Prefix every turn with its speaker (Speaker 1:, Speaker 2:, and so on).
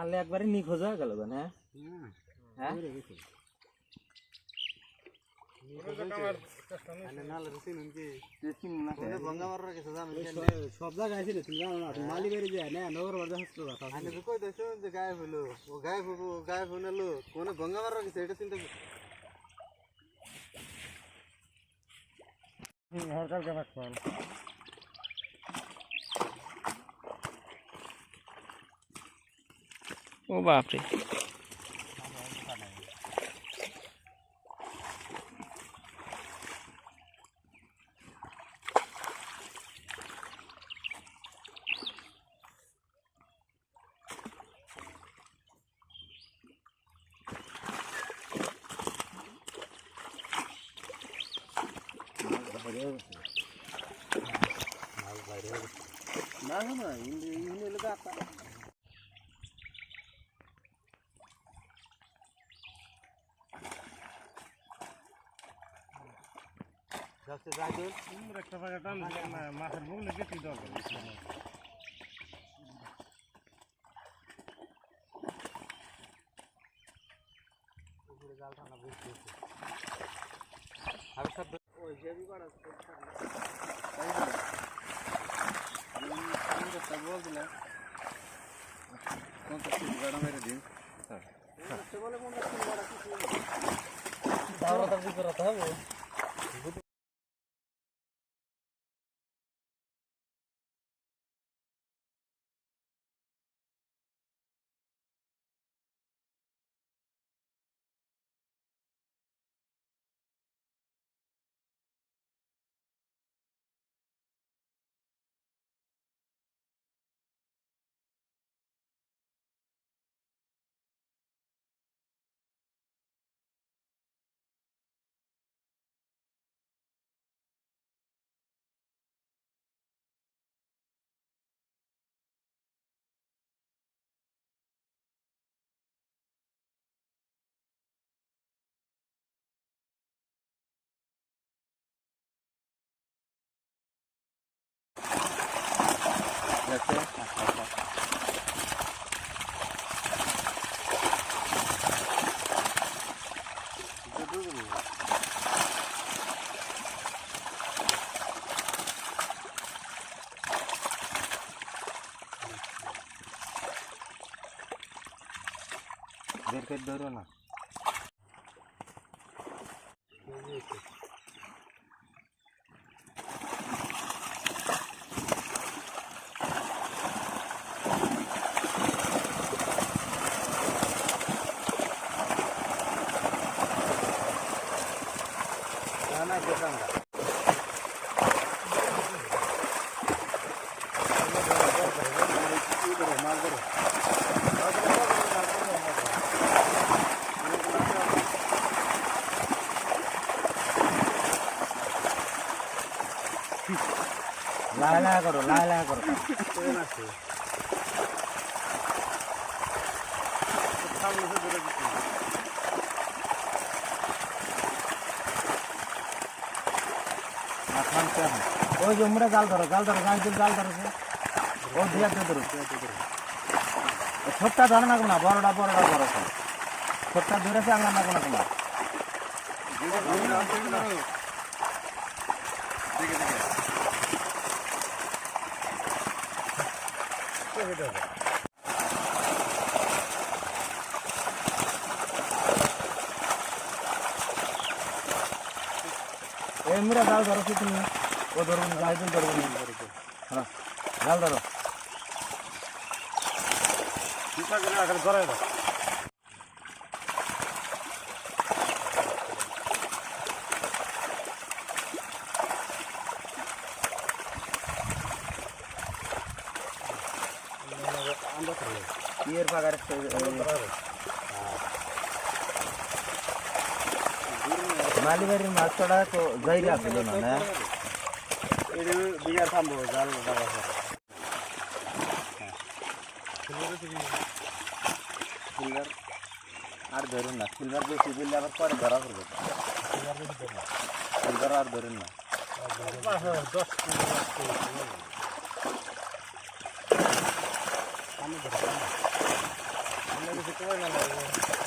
Speaker 1: তাহলে একবারে নিখোঁজ হয়ে গেল না? হ্যাঁ
Speaker 2: সব জায়গায় ছিল তুমি জানো না মালি বেড়ে যায় না নগর বাজার হাসপাতাল কই দেখো যে গায়েব হলো ও গায়েব হলো কোন গঙ্গা মারার গেছে এটা চিন্তা হরকার কেন কোন
Speaker 3: ও বাপ রে
Speaker 2: না না ইনি লোক आता যাচ্ছে যাইতো একটা পাকা টান না মাছের মুখ লেগে কি দরকার উপরে জাল টানা বুঝতে আর সব ওই যে भी बड़ा बोल दिला कौन सा चीज बड़ा मेरे दिन हां बोले कौन सा चीज बड़ा किसी दावरा तक भी करता है वो
Speaker 1: যাচ্ছে বের করে ধরো না
Speaker 2: ना देखा
Speaker 1: লালা করো ওই যে উমরা জাল ধরো জাল ধরো ও দিয়ে ধরো ছোটটা ধরে না কোনো বড়টা বড় ছোটটা ধরেছে আঙা না কোনো এমরা জাল ধরো কি তুমি ও ধরো জাল ধরো হ্যাঁ জাল ধরো
Speaker 2: ঠিক আছে না আগে ধরে দাও
Speaker 1: ইয়ের পাগার মালিবাড়ির মাছ ছড়া তো জায়গা ছিল না
Speaker 2: দিঘা থামবো জাল
Speaker 1: সিলভার আর ধরুন না সিলভার বেশি দিলে আবার পরে ধরা করবে সিলভার আর ধরুন না
Speaker 2: 10 কেমন লাগে